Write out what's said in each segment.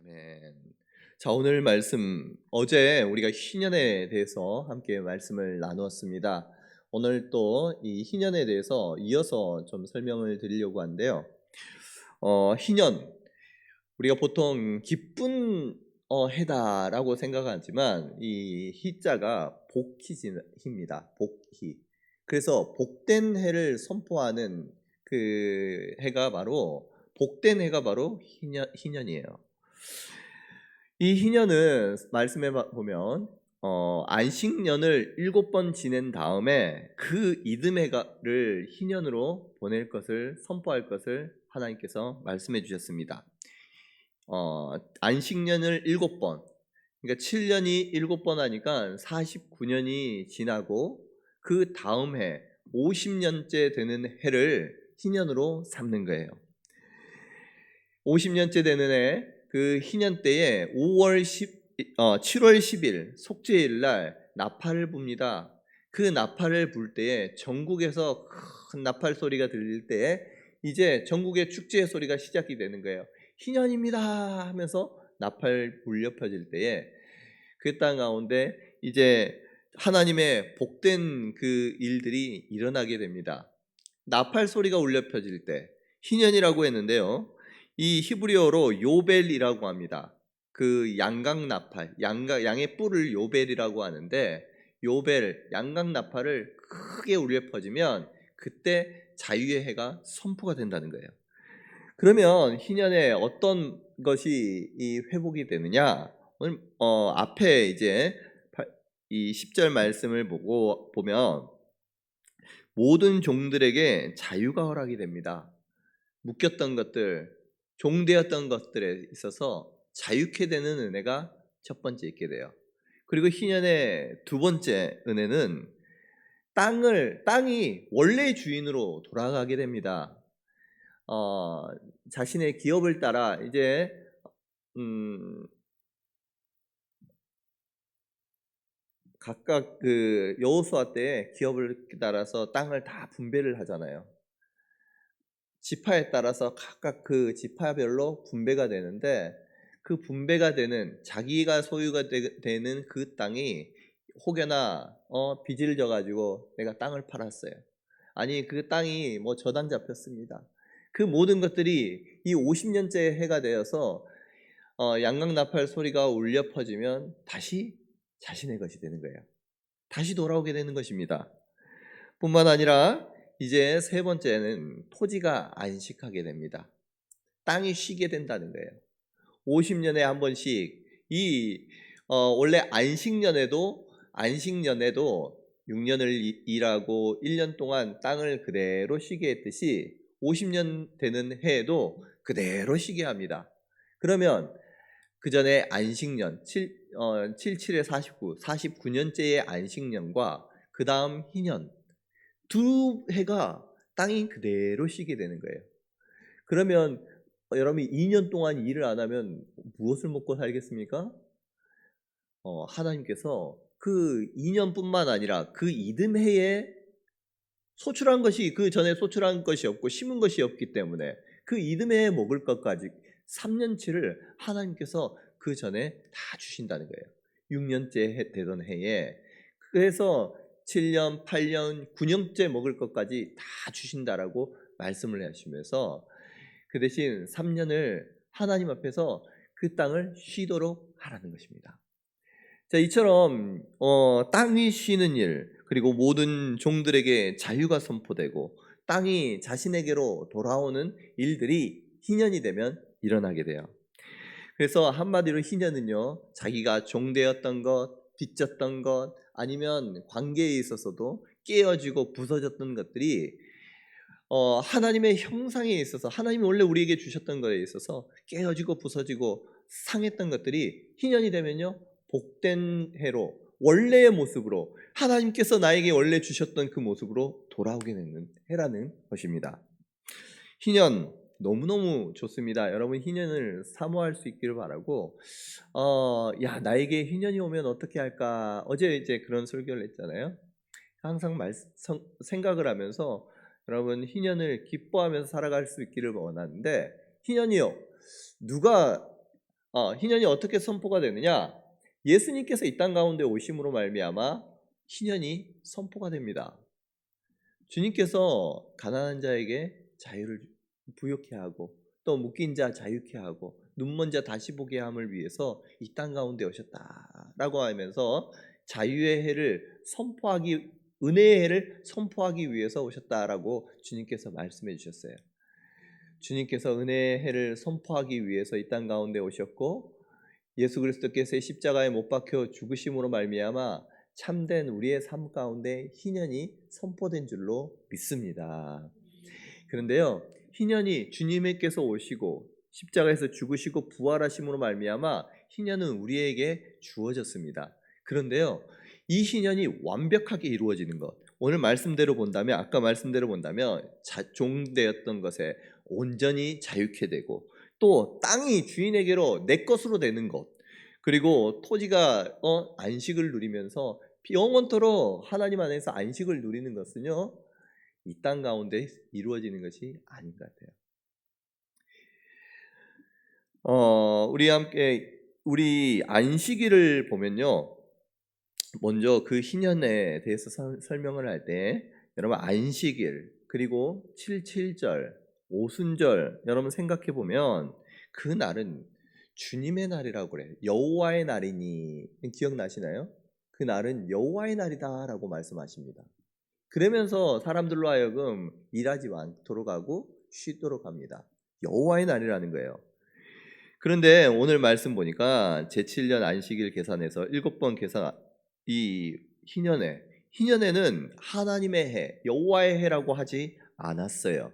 아멘. 자, 오늘 말씀 어제 우리가 희년에 대해서 함께 말씀을 나누었습니다. 오늘 또 이 희년에 대해서 이어서 좀 설명을 드리려고 하는데요. 희년 우리가 보통 기쁜 해다라고 생각하지만 이 희자가 복희입니다. 복희. 그래서 복된 해를 선포하는 그 해가 바로 복된 해가 바로 희년이에요. 이 희년은 말씀해 보면 안식년을 7번 지낸 다음에 그 이듬해를 희년으로 보낼 것을 선포할 것을 하나님께서 말씀해 주셨습니다. 안식년을 7번, 그러니까 7년이 7번 하니까 49년이 지나고 그 다음 해 50년째 되는 해를 희년으로 삼는 거예요. 50년째 되는 해, 그 희년 때에 7월 10일 속죄일 날 나팔을 붑니다. 그 나팔을 불 때에 전국에서 큰 나팔 소리가 들릴 때에 이제 전국의 축제의 소리가 시작이 되는 거예요. 희년입니다 하면서 나팔 울려 펴질 때에 그 땅 가운데 이제 하나님의 복된 그 일들이 일어나게 됩니다. 나팔 소리가 울려 펴질 때 희년이라고 했는데요. 이 히브리어로 요벨이라고 합니다. 그 양각 나팔, 양의 뿔을 요벨이라고 하는데 요벨, 양각 나팔을 크게 울려 퍼지면 그때 자유의 해가 선포가 된다는 거예요. 그러면 희년에 어떤 것이 이 회복이 되느냐? 오늘 앞에 이제 이 10절 말씀을 보면 모든 종들에게 자유가 허락이 됩니다. 묶였던 것들, 종되었던 것들에 있어서 자유케 되는 은혜가 첫 번째 있게 돼요. 그리고 희년의 두 번째 은혜는 땅이 원래의 주인으로 돌아가게 됩니다. 자신의 기업을 따라 이제 각각 그 여호수아 때 기업을 따라서 땅을 다 분배를 하잖아요. 지파에 따라서 각각 그 지파별로 분배가 되는데 그 분배가 되는 자기가 소유가 되는 그 땅이 혹여나 빚을 져가지고 내가 땅을 팔았어요. 아니 그 땅이 뭐 저당 잡혔습니다. 그 모든 것들이 이 50년째 해가 되어서 양각 나팔 소리가 울려 퍼지면 다시 자신의 것이 되는 거예요. 다시 돌아오게 되는 것입니다. 뿐만 아니라 이제 세 번째는 토지가 안식하게 됩니다. 땅이 쉬게 된다는 거예요. 50년에 한 번씩 원래 안식년에도 6년을 일하고 1년 동안 땅을 그대로 쉬게 했듯이 50년 되는 해에도 그대로 쉬게 합니다. 그러면 그 전에 안식년 77에 49, 49년째의 안식년과 그 다음 희년 두 해가 땅이 그대로 쉬게 되는 거예요. 그러면 여러분이 2년 동안 일을 안 하면 무엇을 먹고 살겠습니까? 하나님께서 그 2년뿐만 아니라 그 이듬해에 소출한 것이 그 전에 소출한 것이 없고 심은 것이 없기 때문에 그 이듬해에 먹을 것까지 3년치를 하나님께서 그 전에 다 주신다는 거예요. 6년째 되던 해에. 그래서 7년, 8년, 9년째 먹을 것까지 다 주신다라고 말씀을 하시면서 그 대신 3년을 하나님 앞에서 그 땅을 쉬도록 하라는 것입니다. 자, 이처럼 땅이 쉬는 일, 그리고 모든 종들에게 자유가 선포되고 땅이 자신에게로 돌아오는 일들이 희년이 되면 일어나게 돼요. 그래서 한마디로 희년은요, 자기가 종되었던 것, 빚졌던 것, 아니면 관계에 있어서도 깨어지고 부서졌던 것들이 하나님의 형상에 있어서 하나님이 원래 우리에게 주셨던 것에 있어서 깨어지고 부서지고 상했던 것들이 희년이 되면요, 복된 해로 원래의 모습으로 하나님께서 나에게 원래 주셨던 그 모습으로 돌아오게 되는 해라는 것입니다. 희년 너무너무 좋습니다. 여러분 희년을 사모할 수 있기를 바라고 나에게 희년이 오면 어떻게 할까? 어제 이제 그런 설교를 했잖아요. 항상 생각을 하면서 여러분 희년을 기뻐하면서 살아갈 수 있기를 원하는데 희년이요, 누가 희년이 어떻게 선포가 되느냐? 예수님께서 이 땅 가운데 오심으로 말미암아 희년이 선포가 됩니다. 주님께서 가난한 자에게 자유를 부여케 하고 또 묶인 자 자유케 하고 눈먼 자 다시 보게 함을 위해서 이 땅 가운데 오셨다라고 하면서 자유의 해를 선포하기, 은혜의 해를 선포하기 위해서 오셨다라고 주님께서 말씀해 주셨어요. 주님께서 은혜의 해를 선포하기 위해서 이 땅 가운데 오셨고 예수 그리스도께서의 십자가에 못 박혀 죽으심으로 말미암아 참된 우리의 삶 가운데 희년이 선포된 줄로 믿습니다. 그런데요, 희년이 주님께서 오시고 십자가에서 죽으시고 부활하심으로 말미암아 희년은 우리에게 주어졌습니다. 그런데요, 이 희년이 완벽하게 이루어지는 것, 오늘 말씀대로 본다면, 아까 말씀대로 본다면 종되었던 것에 온전히 자유케 되고 또 땅이 주인에게로 내 것으로 되는 것, 그리고 토지가 안식을 누리면서 영원토록 하나님 안에서 안식을 누리는 것은요, 이 땅 가운데 이루어지는 것이 아닌 것 같아요. 우리 함께 우리 안식일을 보면요, 먼저 그 희년에 대해서 설명을 할 때 여러분 안식일 그리고 7.7절 오순절 여러분 생각해 보면 그 날은 주님의 날이라고 그래요. 여호와의 날이니 기억나시나요? 그 날은 여호와의 날이다라고 말씀하십니다. 그러면서 사람들로 하여금 일하지 않도록 하고 쉬도록 합니다. 여호와의 날이라는 거예요. 그런데 오늘 말씀 보니까 제7년 안식일 계산해서 7번 계산, 이 희년에는 하나님의 해, 여호와의 해라고 하지 않았어요.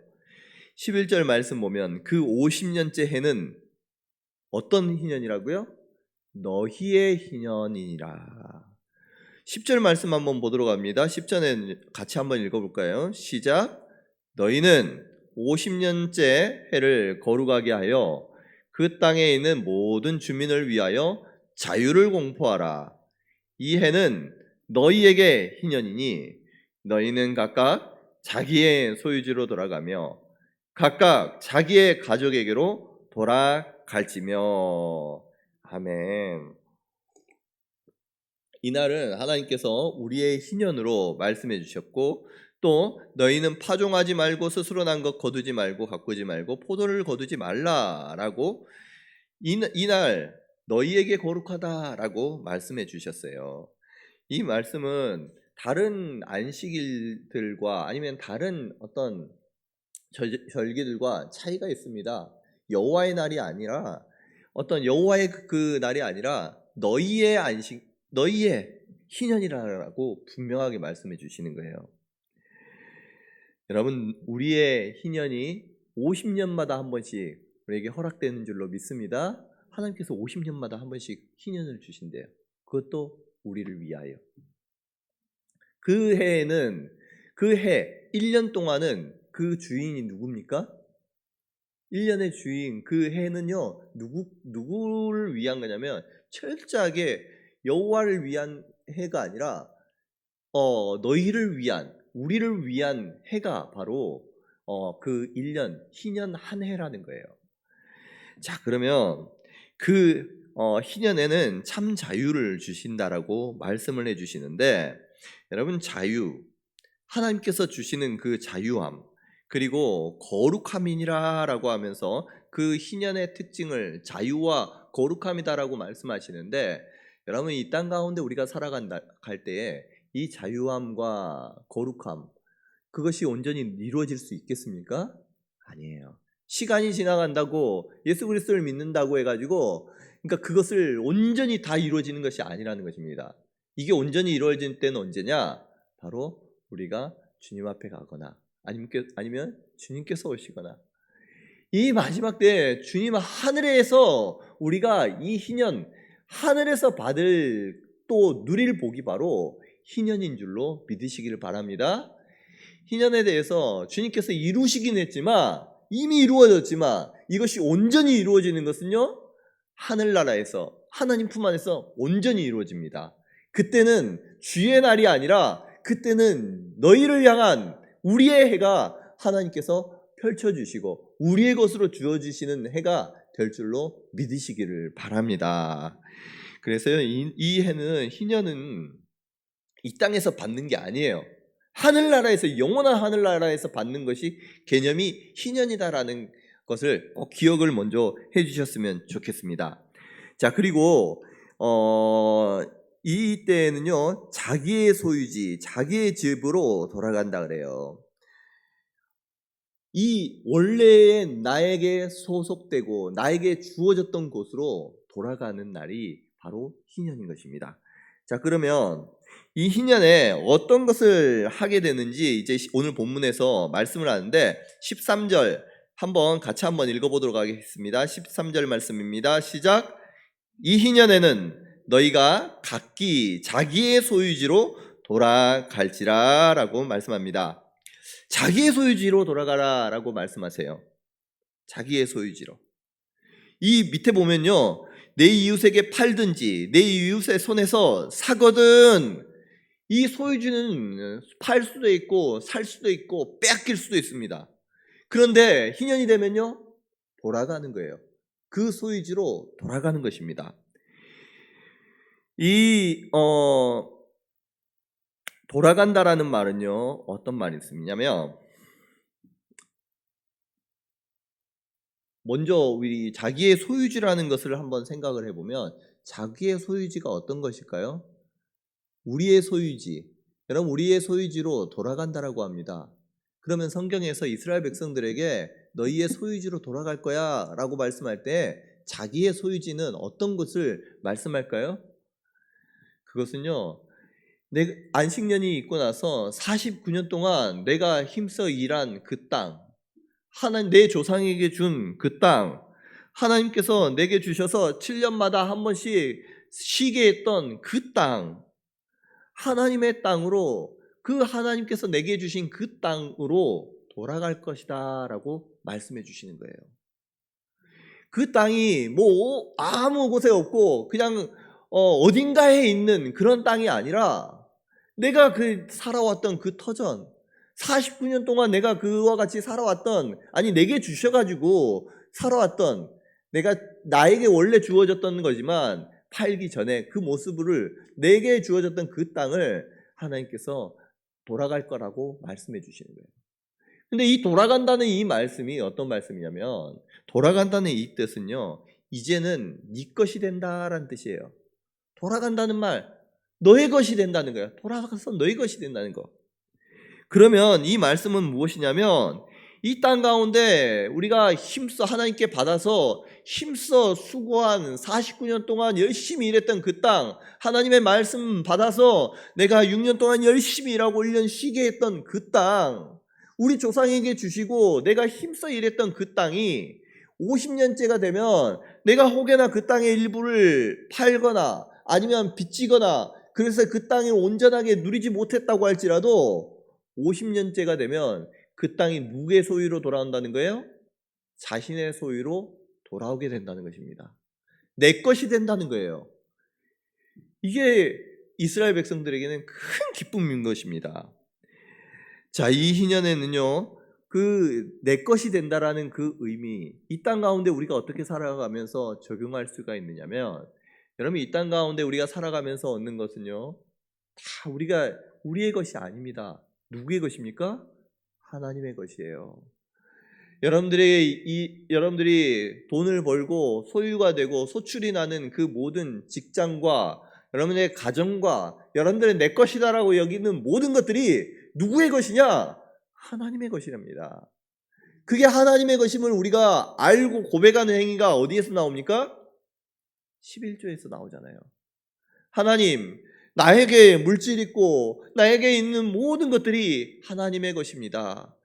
11절 말씀 보면 그 50년째 해는 어떤 희년이라고요? 너희의 희년이니라. 10절 말씀 한번 보도록 합니다. 10절에 같이 한번 읽어볼까요? 시작. 너희는 50년째 해를 거룩하게 하여 그 땅에 있는 모든 주민을 위하여 자유를 공포하라. 이 해는 너희에게 희년이니 너희는 각각 자기의 소유지로 돌아가며 각각 자기의 가족에게로 돌아갈지며. 아멘. 이날은 하나님께서 우리의 희년으로 말씀해 주셨고 또 너희는 파종하지 말고 스스로 난 것 거두지 말고 가꾸지 말고 포도를 거두지 말라라고 이날 너희에게 거룩하다라고 말씀해 주셨어요. 이 말씀은 다른 안식일들과 아니면 다른 어떤 절기들과 차이가 있습니다. 여호와의 날이 아니라 어떤 여호와의 그 날이 아니라 너희의 안식, 너희의 희년이라고 분명하게 말씀해 주시는 거예요. 여러분, 우리의 희년이 50년마다 한 번씩 우리에게 허락되는 줄로 믿습니다. 하나님께서 50년마다 한 번씩 희년을 주신대요. 그것도 우리를 위하여. 그 해에는 그 해 1년 동안은 그 주인이 누굽니까? 1년의 주인 그 해는요 누구를 위한 거냐면 철저하게 여호와를 위한 해가 아니라 너희를 위한, 우리를 위한 해가 바로 그 1년 희년 한 해라는 거예요. 자, 그러면 그 희년에는 참 자유를 주신다라고 말씀을 해주시는데, 여러분, 자유, 하나님께서 주시는 그 자유함 그리고 거룩함이니라라고 하면서 그 희년의 특징을 자유와 거룩함이다라고 말씀하시는데, 여러분, 이 땅 가운데 우리가 살아갈 때에 이 자유함과 거룩함, 그것이 온전히 이루어질 수 있겠습니까? 아니에요. 시간이 지나간다고 예수 그리스도를 믿는다고 해가지고 그러니까 그것을 온전히 다 이루어지는 것이 아니라는 것입니다. 이게 온전히 이루어질 때는 언제냐? 바로 우리가 주님 앞에 가거나 아니면 주님께서 오시거나, 이 마지막 때 주님 하늘에서 우리가 이 희년 하늘에서 받을 또 누릴 복이 바로 희년인 줄로 믿으시기를 바랍니다. 희년에 대해서 주님께서 이루시긴 했지만, 이미 이루어졌지만 이것이 온전히 이루어지는 것은요 하늘나라에서 하나님 품 안에서 온전히 이루어집니다. 그때는 주의 날이 아니라 그때는 너희를 향한 우리의 해가 하나님께서 펼쳐주시고 우리의 것으로 주어주시는 해가 될 줄로 믿으시기를 바랍니다. 그래서요, 이 희년은 이 땅에서 받는 게 아니에요. 하늘나라에서, 영원한 하늘나라에서 받는 것이 개념이 희년이다라는 것을 꼭 기억을 먼저 해주셨으면 좋겠습니다. 자, 그리고 이때는요, 자기의 소유지, 자기의 집으로 돌아간다 그래요. 이 원래의 나에게 소속되고 나에게 주어졌던 곳으로 돌아가는 날이 바로 희년인 것입니다. 자, 그러면 이 희년에 어떤 것을 하게 되는지 이제 오늘 본문에서 말씀을 하는데 13절 같이 한번 읽어보도록 하겠습니다. 13절 말씀입니다. 시작. 이 희년에는 너희가 각기 자기의 소유지로 돌아갈지라 라고 말씀합니다. 자기의 소유지로 돌아가라 라고 말씀하세요. 자기의 소유지로. 이 밑에 보면요, 내 이웃에게 팔든지 내 이웃의 손에서 사거든, 이 소유지는 팔 수도 있고 살 수도 있고 빼앗길 수도 있습니다. 그런데 희년이 되면요, 돌아가는 거예요. 그 소유지로 돌아가는 것입니다. 돌아간다라는 말은요, 어떤 말이 있냐면, 먼저 우리 자기의 소유지라는 것을 한번 생각을 해보면, 자기의 소유지가 어떤 것일까요? 우리의 소유지. 여러분, 우리의 소유지로 돌아간다라고 합니다. 그러면 성경에서 이스라엘 백성들에게 너희의 소유지로 돌아갈 거야 라고 말씀할 때 자기의 소유지는 어떤 것을 말씀할까요? 그것은요, 안식년이 있고 나서 49년 동안 내가 힘써 일한 그 땅, 하나님 내 조상에게 준 그 땅, 하나님께서 내게 주셔서 7년마다 한 번씩 쉬게 했던 그 땅, 하나님의 땅으로, 그 하나님께서 내게 주신 그 땅으로 돌아갈 것이다 라고 말씀해 주시는 거예요. 그 땅이 뭐 아무 곳에 없고 그냥 어딘가에 있는 그런 땅이 아니라, 내가 살아왔던 그 터전, 49년 동안 내가 그와 같이 살아왔던, 아니 내게 주셔가지고 살아왔던, 나에게 원래 주어졌던 거지만 팔기 전에 그 모습을, 내게 주어졌던 그 땅을 하나님께서 돌아갈 거라고 말씀해 주시는 거예요. 근데 이 돌아간다는 이 말씀이 어떤 말씀이냐면, 돌아간다는 이 뜻은요, 이제는 네 것이 된다라는 뜻이에요. 돌아간다는 말, 너의 것이 된다는 거예요. 돌아가서 너의 것이 된다는 거. 그러면 이 말씀은 무엇이냐면, 이 땅 가운데 우리가 하나님께 받아서 힘써 수고한 49년 동안 열심히 일했던 그 땅, 하나님의 말씀 받아서 내가 6년 동안 열심히 일하고 1년 쉬게 했던 그 땅, 우리 조상에게 주시고 내가 힘써 일했던 그 땅이 50년째가 되면 내가 혹여나 그 땅의 일부를 팔거나 아니면 빚지거나 그래서 그 땅을 온전하게 누리지 못했다고 할지라도 50년째가 되면 그 땅이 누구의 소유로 돌아온다는 거예요? 자신의 소유로 돌아오게 된다는 것입니다. 내 것이 된다는 거예요. 이게 이스라엘 백성들에게는 큰 기쁨인 것입니다. 자, 이 희년에는요, 내 것이 된다라는 그 의미, 이 땅 가운데 우리가 어떻게 살아가면서 적용할 수가 있느냐면, 여러분, 이 땅 가운데 우리가 살아가면서 얻는 것은요, 다 우리의 것이 아닙니다. 누구의 것입니까? 하나님의 것이에요. 여러분들이 돈을 벌고 소유가 되고 소출이 나는 그 모든 직장과 여러분의 가정과 여러분들의 내 것이다라고 여기는 모든 것들이 누구의 것이냐? 하나님의 것이랍니다. 그게 하나님의 것임을 우리가 알고 고백하는 행위가 어디에서 나옵니까? 11조에서 나오잖아요. 하나님, 나에게 물질 있고 나에게 있는 모든 것들이 하나님의 것입니다.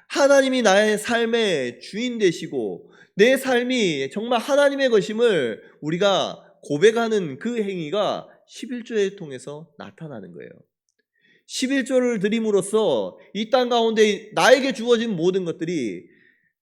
하나님이 나의 삶의 주인 되시고 내 삶이 정말 하나님의 것임을 우리가 고백하는 그 행위가 11조를 통해서 나타나는 거예요. 11조를 드림으로써 이 땅 가운데 나에게 주어진 모든 것들이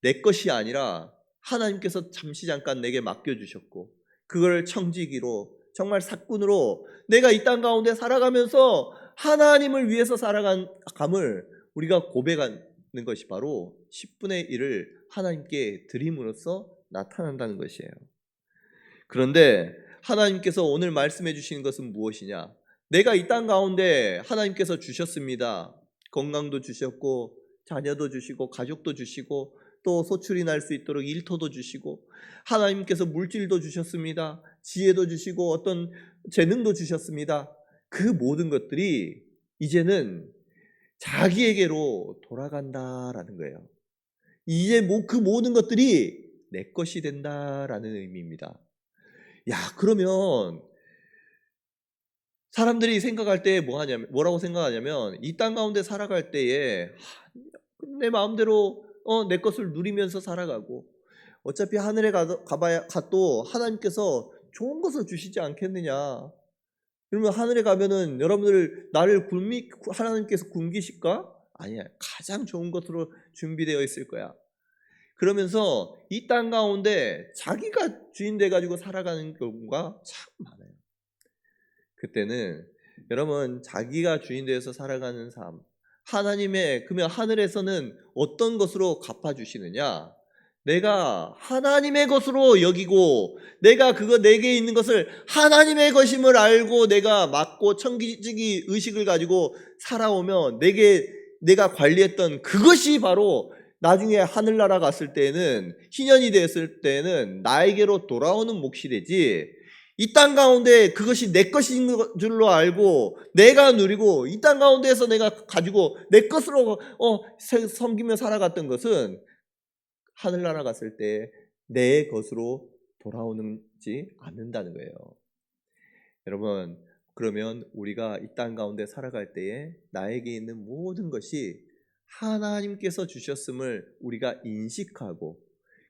내 것이 아니라 하나님께서 잠시 잠깐 내게 맡겨주셨고, 그걸 청지기로, 정말 사꾼으로 내가 이 땅 가운데 살아가면서 하나님을 위해서 살아감을 우리가 고백하는 것이 바로 10분의 1을 하나님께 드림으로써 나타난다는 것이에요. 그런데 하나님께서 오늘 말씀해 주시는 것은 무엇이냐? 내가 이 땅 가운데 하나님께서 주셨습니다. 건강도 주셨고 자녀도 주시고 가족도 주시고 또 소출이 날 수 있도록 일터도 주시고 하나님께서 물질도 주셨습니다. 지혜도 주시고 어떤 재능도 주셨습니다. 그 모든 것들이 이제는 자기에게로 돌아간다라는 거예요. 이제 그 모든 것들이 내 것이 된다라는 의미입니다. 야, 그러면 사람들이 생각할 때 뭐라고 생각하냐면 이 땅 가운데 살아갈 때에 내 마음대로 내 것을 누리면서 살아가고 어차피 하늘에 가도 하나님께서 좋은 것을 주시지 않겠느냐. 그러면 하늘에 가면은 나를 하나님께서 굶기실까? 아니야. 가장 좋은 것으로 준비되어 있을 거야. 그러면서 이 땅 가운데 자기가 주인 돼가지고 살아가는 경우가 참 많아요. 그때는 여러분 자기가 주인 되어서 살아가는 삶, 그러면 하늘에서는 어떤 것으로 갚아주시느냐? 내가 하나님의 것으로 여기고 내가 내게 있는 것을 하나님의 것임을 알고 내가 맡고 청지기 의식을 가지고 살아오면 내가 관리했던 그것이 바로 나중에 하늘나라 갔을 때는 희년이 됐을 때는 나에게로 돌아오는 몫이 되지, 이 땅 가운데 그것이 내 것인 줄로 알고 내가 누리고 이 땅 가운데에서 내가 가지고 내 것으로 섬기며 살아갔던 것은 하늘나라 갔을 때 내 것으로 돌아오지 않는다는 거예요. 여러분, 그러면 우리가 이 땅 가운데 살아갈 때에 나에게 있는 모든 것이 하나님께서 주셨음을 우리가 인식하고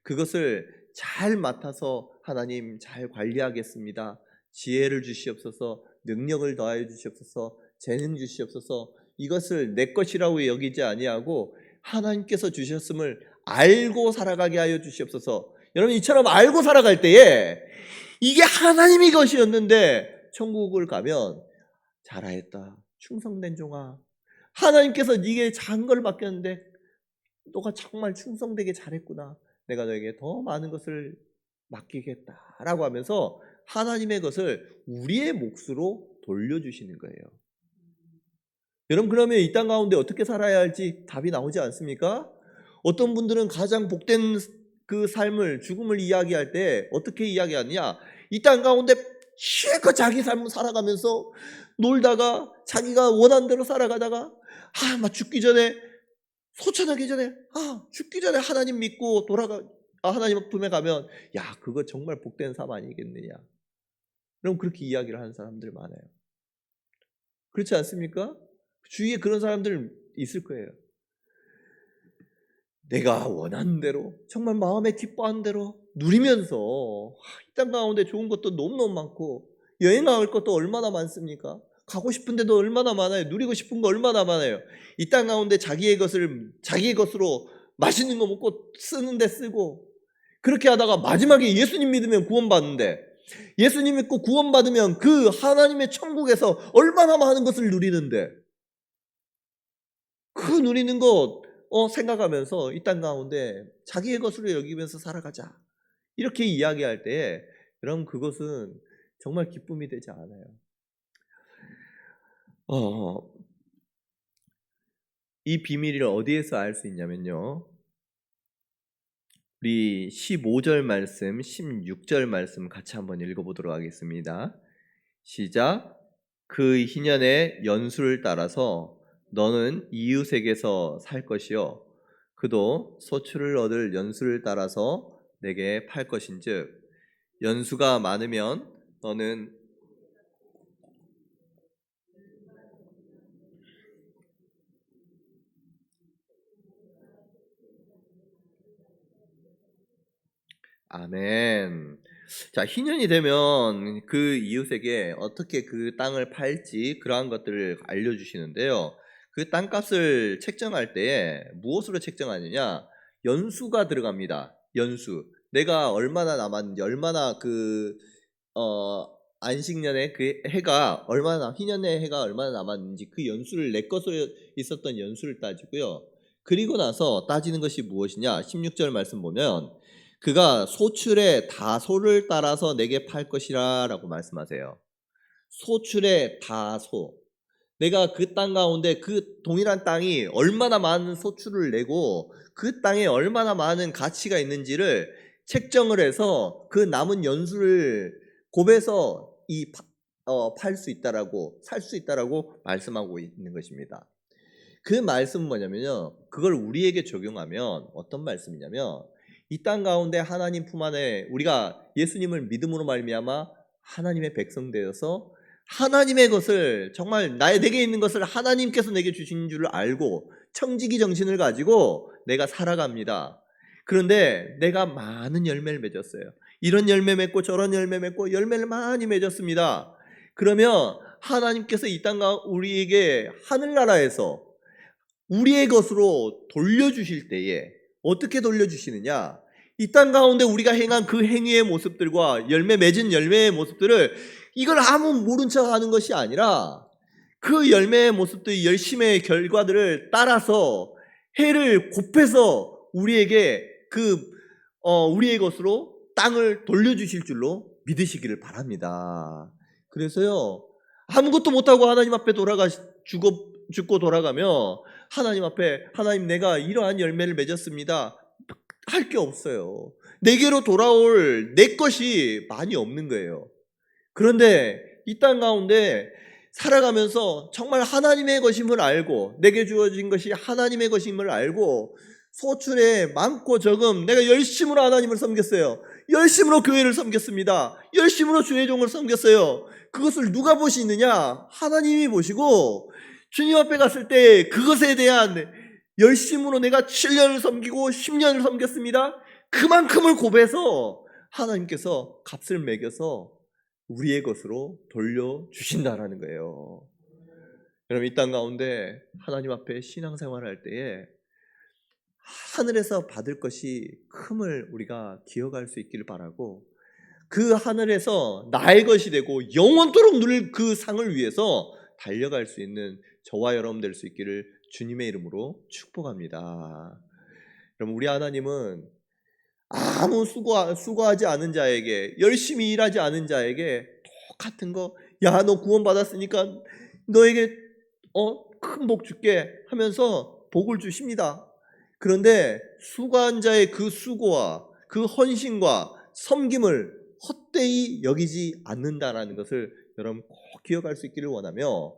그것을 잘 맡아서 하나님 잘 관리하겠습니다. 지혜를 주시옵소서, 능력을 더하여 주시옵소서, 재능 주시옵소서, 이것을 내 것이라고 여기지 아니하고 하나님께서 주셨음을 알고 살아가게 하여 주시옵소서. 여러분, 이처럼 알고 살아갈 때에 이게 하나님의 것이었는데 천국을 가면 잘하였다, 충성된 종아, 하나님께서 네게 작은 걸 맡겼는데 너가 정말 충성되게 잘했구나, 내가 너에게 더 많은 것을 맡기겠다라고 하면서 하나님의 것을 우리의 몫으로 돌려주시는 거예요. 여러분, 그러면 이 땅 가운데 어떻게 살아야 할지 답이 나오지 않습니까? 어떤 분들은 가장 복된 그 삶을, 죽음을 이야기할 때 어떻게 이야기하느냐? 이 땅 가운데 실컷 자기 삶을 살아가면서 놀다가 자기가 원하는 대로 살아가다가 막 죽기 전에, 소천하기 전에, 죽기 전에 하나님 믿고 하나님 품에 가면 야, 그거 정말 복된 삶 아니겠느냐? 그럼 그렇게 이야기를 하는 사람들 많아요. 그렇지 않습니까? 주위에 그런 사람들 있을 거예요. 내가 원하는 대로 정말 마음에 기뻐하는 대로 누리면서 이 땅 가운데 좋은 것도 너무너무 많고 여행할 것도 얼마나 많습니까? 가고 싶은 데도 얼마나 많아요. 누리고 싶은 거 얼마나 많아요. 이 땅 가운데 자기의 것으로 맛있는 거 먹고 쓰는 데 쓰고, 그렇게 하다가 마지막에 예수님 믿으면 구원받는데, 예수님 믿고 구원받으면 그 하나님의 천국에서 얼마나 많은 것을 누리는데, 그 누리는 것 생각하면서 이 땅 가운데 자기의 것으로 여기면서 살아가자, 이렇게 이야기할 때 여러분, 그것은 정말 기쁨이 되지 않아요. 이 비밀을 어디에서 알 수 있냐면요, 우리 15절 말씀, 16절 말씀 같이 한번 읽어보도록 하겠습니다. 시작. 그 희년의 연수를 따라서 너는 이웃에게서 살 것이요 그도 소출을 얻을 연수를 따라서 내게 팔 것인즉 연수가 많으면 너는 아멘. 자, 희년이 되면 그 이웃에게 어떻게 그 땅을 팔지 그러한 것들을 알려주시는데요. 그 땅값을 책정할 때 무엇으로 책정하느냐? 연수가 들어갑니다. 연수. 내가 얼마나 남았는지, 얼마나 안식년에 그 해가 희년의 해가 얼마나 남았는지 그 연수를, 내 것으로 있었던 연수를 따지고요. 그리고 나서 따지는 것이 무엇이냐? 16절 말씀 보면 그가 소출의 다소를 따라서 내게 팔 것이라 라고 말씀하세요. 소출의 다소. 내가 그 땅 가운데 그 동일한 땅이 얼마나 많은 소출을 내고 그 땅에 얼마나 많은 가치가 있는지를 책정을 해서 그 남은 연수를 곱해서 팔 수 있다라고, 살 수 있다라고 말씀하고 있는 것입니다. 그 말씀은 뭐냐면요, 그걸 우리에게 적용하면 어떤 말씀이냐면, 이 땅 가운데 하나님 품 안에 우리가 예수님을 믿음으로 말미암아 하나님의 백성 되어서 하나님의 것을, 정말 내게 있는 것을 하나님께서 내게 주신 줄을 알고 청지기 정신을 가지고 내가 살아갑니다. 그런데 내가 많은 열매를 맺었어요. 이런 열매 맺고 저런 열매 맺고 열매를 많이 맺었습니다. 그러면 하나님께서 이 땅과 우리에게 하늘나라에서 우리의 것으로 돌려주실 때에 어떻게 돌려주시느냐? 이 땅 가운데 우리가 행한 그 행위의 모습들과 열매 맺은 열매의 모습들을 이걸 아무 모른 척 하는 것이 아니라 그 열매의 모습들, 열심의 결과들을 따라서 해를 곱해서 우리에게 우리의 것으로 땅을 돌려주실 줄로 믿으시기를 바랍니다. 그래서요, 아무것도 못하고 하나님 앞에 죽고 돌아가며 하나님 앞에, 하나님 내가 이러한 열매를 맺었습니다, 할 게 없어요. 내게로 돌아올 내 것이 많이 없는 거예요. 그런데 이 땅 가운데 살아가면서 정말 하나님의 것임을 알고, 내게 주어진 것이 하나님의 것임을 알고, 소출에 많고 적음 내가 열심으로 하나님을 섬겼어요. 열심으로 교회를 섬겼습니다. 열심으로 주의 종을 섬겼어요. 그것을 누가 보시느냐? 하나님이 보시고, 주님 앞에 갔을 때 그것에 대한 열심으로 내가 7년을 섬기고 10년을 섬겼습니다, 그만큼을 곱해서 하나님께서 값을 매겨서 우리의 것으로 돌려주신다라는 거예요. 여러분, 이 땅 가운데 하나님 앞에 신앙생활을 할 때에 하늘에서 받을 것이 큼을 우리가 기억할 수 있기를 바라고, 그 하늘에서 나의 것이 되고 영원토록 누릴 그 상을 위해서 달려갈 수 있는 저와 여러분 될 수 있기를 주님의 이름으로 축복합니다. 여러분, 우리 하나님은 아무 수고하지 않은 자에게, 열심히 일하지 않은 자에게 똑같은 거, 야, 너 구원 받았으니까 너에게 큰 복 줄게 하면서 복을 주십니다. 그런데 수고한 자의 그 수고와 그 헌신과 섬김을 헛되이 여기지 않는다라는 것을 여러분 꼭 기억할 수 있기를 원하며,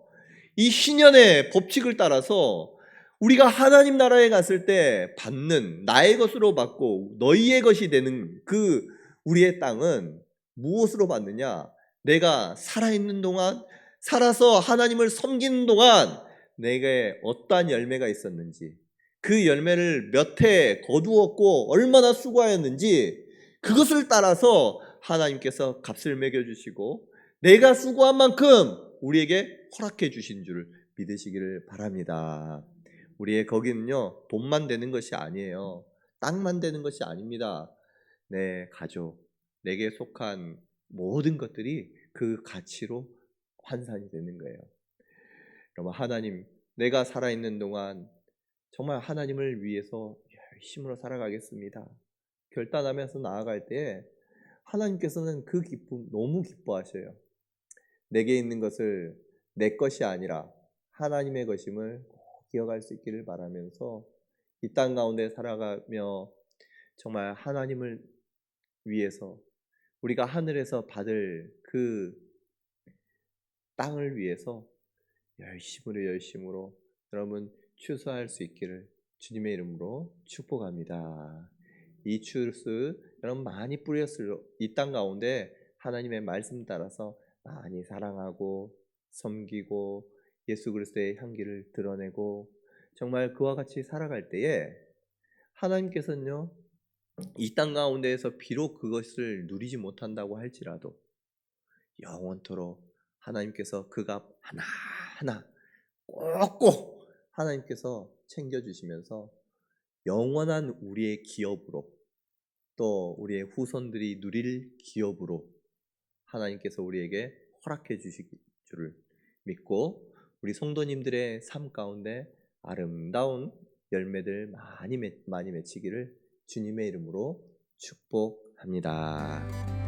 이 신년의 법칙을 따라서 우리가 하나님 나라에 갔을 때 받는, 나의 것으로 받고 너희의 것이 되는 그 우리의 땅은 무엇으로 받느냐? 내가 살아있는 동안, 살아서 하나님을 섬기는 동안 내게 어떠한 열매가 있었는지, 그 열매를 몇 해 거두었고 얼마나 수고하였는지, 그것을 따라서 하나님께서 값을 매겨주시고 내가 수고한 만큼 우리에게 허락해 주신 줄 믿으시기를 바랍니다. 우리의 거기는요, 돈만 되는 것이 아니에요. 땅만 되는 것이 아닙니다. 내 가족, 내게 속한 모든 것들이 그 가치로 환산이 되는 거예요. 여러분, 하나님, 내가 살아있는 동안 정말 하나님을 위해서 열심으로 살아가겠습니다 결단하면서 나아갈 때 하나님께서는 그 기쁨 너무 기뻐하셔요. 내게 있는 것을 내 것이 아니라 하나님의 것임을 꼭 기억할 수 있기를 바라면서, 이 땅 가운데 살아가며 정말 하나님을 위해서 우리가 하늘에서 받을 그 땅을 위해서 열심으로 여러분 추수할 수 있기를 주님의 이름으로 축복합니다. 이 추수 여러분 많이 뿌렸을 이 땅 가운데 하나님의 말씀 따라서 많이 사랑하고 섬기고 예수 그리스도의 향기를 드러내고 정말 그와 같이 살아갈 때에 하나님께서는요, 이 땅 가운데에서 비록 그것을 누리지 못한다고 할지라도 영원토록 하나님께서 그 값 하나하나 꼭꼭 하나님께서 챙겨주시면서 영원한 우리의 기업으로, 또 우리의 후손들이 누릴 기업으로 하나님께서 우리에게 허락해 주실 줄을 믿고, 우리 성도님들의 삶 가운데 아름다운 열매들 많이 맺히기를 주님의 이름으로 축복합니다.